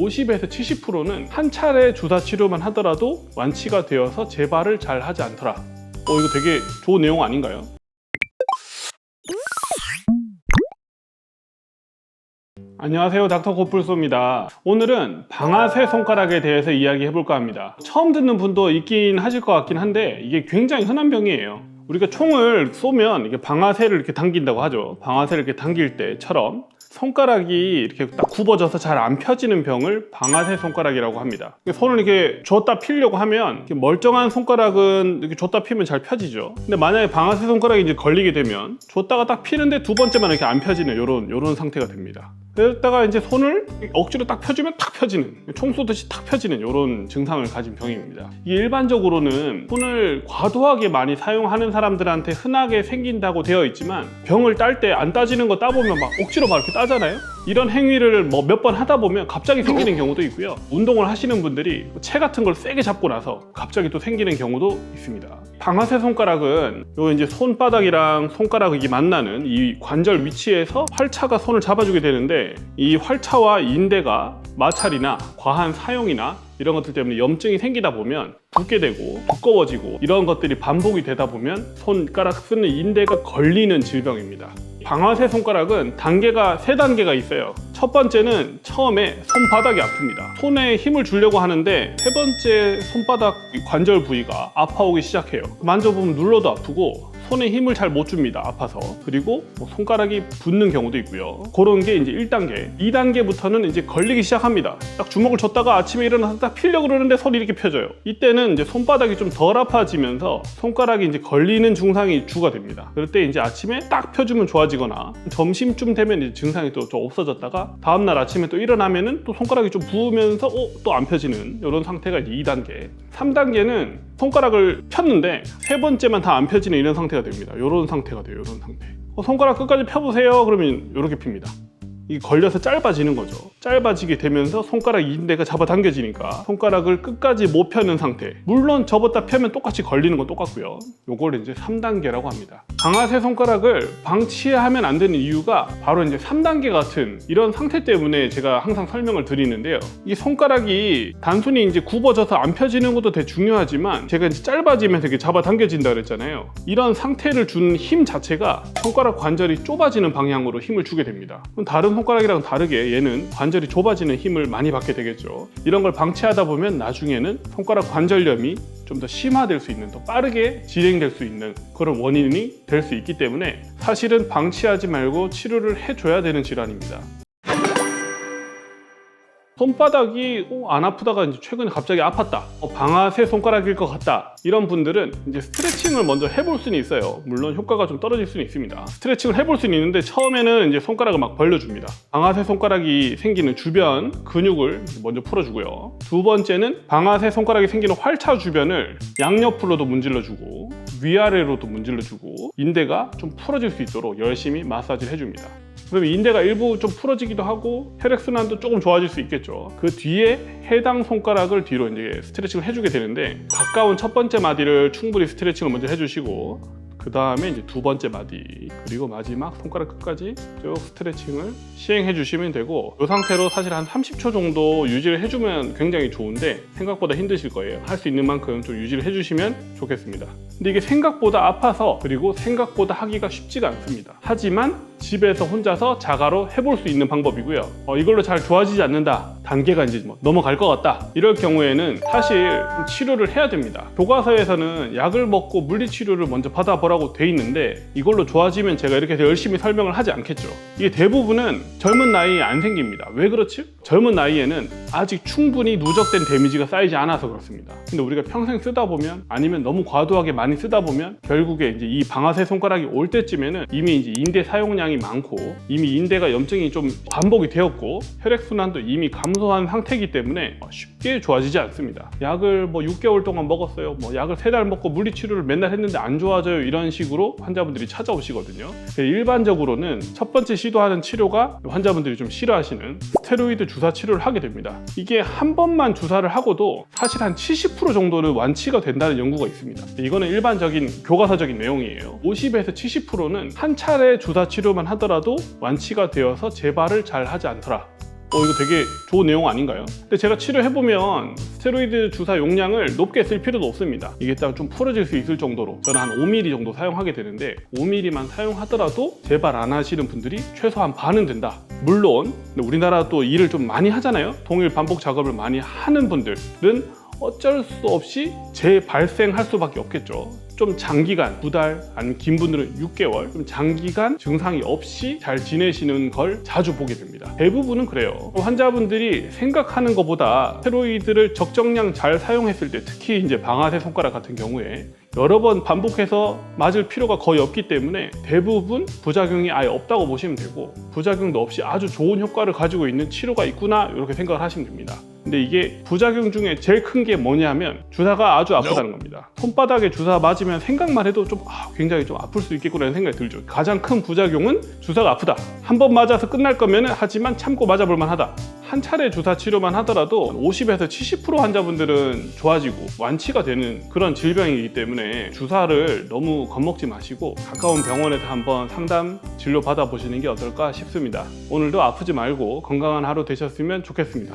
50에서 70%는 한 차례 주사 치료만 하더라도 완치가 되어서 재발을 잘 하지 않더라. 이거 되게 좋은 내용 아닌가요? 안녕하세요, 닥터 고풀소입니다. 오늘은 방아쇠 손가락에 대해서 이야기해 볼까 합니다. 처음 듣는 분도 있긴 하실 것 같긴 한데 이게 굉장히 흔한 병이에요. 우리가 총을 쏘면 이게 방아쇠를 이렇게 당긴다고 하죠. 방아쇠를 이렇게 당길 때처럼 손가락이 이렇게 딱 굽어져서 잘 안 펴지는 병을 방아쇠 손가락이라고 합니다. 손을 이렇게 줬다 피려고 하면 이렇게 멀쩡한 손가락은 이렇게 줬다 피면 잘 펴지죠. 근데 만약에 방아쇠 손가락이 이제 걸리게 되면 줬다가 딱 피는데 두 번째만 이렇게 안 펴지는 요런 상태가 됩니다. 그러다가 이제 손을 억지로 딱 펴주면 탁 펴지는, 총 쏘듯이 탁 펴지는 이런 증상을 가진 병입니다. 이게 일반적으로는 손을 과도하게 많이 사용하는 사람들한테 흔하게 생긴다고 되어 있지만 병을 딸 때 안 따지는 거 따보면 막 억지로 막 이렇게 따잖아요. 이런 행위를 몇 번 하다 보면 갑자기 생기는 경우도 있고요. 운동을 하시는 분들이 채 같은 걸 세게 잡고 나서 갑자기 또 생기는 경우도 있습니다. 방아쇠 손가락은 요 이제 손바닥이랑 손가락이 만나는 이 관절 위치에서 활차가 손을 잡아주게 되는데 이 활차와 인대가 마찰이나 과한 사용이나 이런 것들 때문에 염증이 생기다 보면 붓게 되고 두꺼워지고 이런 것들이 반복이 되다 보면 손가락 쓰는 인대가 걸리는 질병입니다. 방아쇠 손가락은 단계가 3단계가 있어요. 첫 번째는 처음에 손바닥이 아픕니다. 손에 힘을 주려고 하는데 세 번째 손바닥 관절 부위가 아파오기 시작해요. 만져보면 눌러도 아프고 손에 힘을 잘 못 줍니다. 아파서. 그리고 손가락이 붓는 경우도 있고요. 그런 게 이제 1단계. 2단계부터는 이제 걸리기 시작합니다. 딱 주먹을 줬다가 아침에 일어나서 딱 피려고 그러는데 손이 이렇게 펴져요. 이때는 이제 손바닥이 좀 덜 아파지면서 손가락이 이제 걸리는 증상이 주가 됩니다. 그럴 때 이제 아침에 딱 펴주면 좋아지거나 점심쯤 되면 이제 증상이 또 좀 없어졌다가 다음날 아침에 또 일어나면은 또 손가락이 좀 부으면서 또 안 펴지는 이런 상태가 이제 2단계. 3단계는 손가락을 폈는데 세 번째만 다 안 펴지는 이런 상태가 됩니다. 이런 상태가 돼요. 이런 상태. 손가락 끝까지 펴보세요. 그러면 이렇게 핍니다. 이게 걸려서 짧아지는 거죠. 짧아지게 되면서 손가락 인대가 잡아당겨지니까 손가락을 끝까지 못 펴는 상태. 물론 접었다 펴면 똑같이 걸리는 건 똑같고요. 요걸 이제 3단계라고 합니다. 방아쇠 손가락을 방치하면 안 되는 이유가 바로 이제 3단계 같은 이런 상태 때문에 제가 항상 설명을 드리는데요. 이 손가락이 단순히 이제 굽어져서 안 펴지는 것도 되게 중요하지만 제가 이제 짧아지면서 이렇게 잡아당겨진다 그랬잖아요. 이런 상태를 준 힘 자체가 손가락 관절이 좁아지는 방향으로 힘을 주게 됩니다. 그럼 다른 손가락이랑 다르게 얘는 관절이 좁아지는 힘을 많이 받게 되겠죠. 이런 걸 방치하다 보면 나중에는 손가락 관절염이 좀 더 심화될 수 있는, 더 빠르게 진행될 수 있는 그런 원인이 될 수 있기 때문에 사실은 방치하지 말고 치료를 해줘야 되는 질환입니다. 손바닥이 안 아프다가 이제 최근에 갑자기 아팠다, 방아쇠 손가락일 것 같다, 이런 분들은 이제 스트레칭을 먼저 해볼 수는 있어요. 물론 효과가 좀 떨어질 수는 있습니다. 스트레칭을 해볼 수는 있는데 처음에는 이제 손가락을 막 벌려줍니다. 방아쇠 손가락이 생기는 주변 근육을 먼저 풀어주고요. 두 번째는 방아쇠 손가락이 생기는 활차 주변을 양옆으로도 문질러주고 위아래로도 문질러주고 인대가 좀 풀어질 수 있도록 열심히 마사지를 해줍니다. 그러면 인대가 일부 좀 풀어지기도 하고 혈액순환도 조금 좋아질 수 있겠죠. 그 뒤에 해당 손가락을 뒤로 이제 스트레칭을 해주게 되는데 가까운 첫 번째 마디를 충분히 스트레칭을 먼저 해주시고 그 다음에 이제 두 번째 마디 그리고 마지막 손가락 끝까지 쭉 스트레칭을 시행해 주시면 되고 이 상태로 사실 한 30초 정도 유지를 해주면 굉장히 좋은데 생각보다 힘드실 거예요. 할 수 있는 만큼 좀 유지를 해주시면 좋겠습니다. 근데 이게 생각보다 아파서 그리고 생각보다 하기가 쉽지가 않습니다. 하지만 집에서 혼자서 자가로 해볼 수 있는 방법이고요. 이걸로 잘 좋아지지 않는다, 단계가 이제 넘어갈 것 같다, 이럴 경우에는 사실 치료를 해야 됩니다. 교과서에서는 약을 먹고 물리치료를 먼저 받아보라고 돼 있는데 이걸로 좋아지면 제가 이렇게 열심히 설명을 하지 않겠죠. 이게 대부분은 젊은 나이에 안 생깁니다. 왜 그렇지? 젊은 나이에는 아직 충분히 누적된 데미지가 쌓이지 않아서 그렇습니다. 근데 우리가 평생 쓰다 보면 아니면 너무 과도하게 많이 쓰다 보면 결국에 이제 이 방아쇠 손가락이 올 때쯤에는 이미 이제 인대 사용량이 많고 이미 인대가 염증이 좀 반복이 되었고 혈액순환도 이미 감소한 상태이기 때문에 쉽게 좋아지지 않습니다. 약을 6개월 동안 먹었어요. 약을 3달 먹고 물리치료를 맨날 했는데 안 좋아져요. 이런 식으로 환자분들이 찾아오시거든요. 일반적으로는 첫 번째 시도하는 치료가 환자분들이 좀 싫어하시는 스테로이드 주사 치료를 하게 됩니다. 이게 한 번만 주사를 하고도 사실 한 70% 정도는 완치가 된다는 연구가 있습니다. 이거는 일반적인 교과서적인 내용이에요. 50에서 70%는 한 차례 주사 치료만 하더라도 완치가 되어서 재발을 잘 하지 않더라. 이거 되게 좋은 내용 아닌가요? 근데 제가 치료해보면 스테로이드 주사 용량을 높게 쓸 필요도 없습니다. 이게 딱 좀 풀어질 수 있을 정도로 저는 한 5ml 정도 사용하게 되는데 5ml만 사용하더라도 재발 안 하시는 분들이 최소한 반은 된다. 물론 우리나라 또 일을 좀 많이 하잖아요. 동일 반복 작업을 많이 하는 분들은 어쩔 수 없이 재발생할 수밖에 없겠죠. 좀 장기간, 2달, 아니면 긴 분들은 6개월, 좀 장기간 증상이 없이 잘 지내시는 걸 자주 보게 됩니다. 대부분은 그래요. 환자분들이 생각하는 것보다 스테로이드를 적정량 잘 사용했을 때, 특히 이제 방아쇠 손가락 같은 경우에 여러 번 반복해서 맞을 필요가 거의 없기 때문에 대부분 부작용이 아예 없다고 보시면 되고, 부작용도 없이 아주 좋은 효과를 가지고 있는 치료가 있구나 이렇게 생각을 하시면 됩니다. 근데 이게 부작용 중에 제일 큰 게 뭐냐면 주사가 아주 아프다는 겁니다. 손바닥에 주사 맞으면 생각만 해도 좀 굉장히 좀 아플 수 있겠구나 생각이 들죠. 가장 큰 부작용은 주사가 아프다. 한 번 맞아서 끝날 거면 하지만 참고 맞아볼 만하다. 한 차례 주사 치료만 하더라도 50에서 70% 환자분들은 좋아지고 완치가 되는 그런 질병이기 때문에 주사를 너무 겁먹지 마시고 가까운 병원에서 한번 상담 진료 받아보시는 게 어떨까 싶습니다. 오늘도 아프지 말고 건강한 하루 되셨으면 좋겠습니다.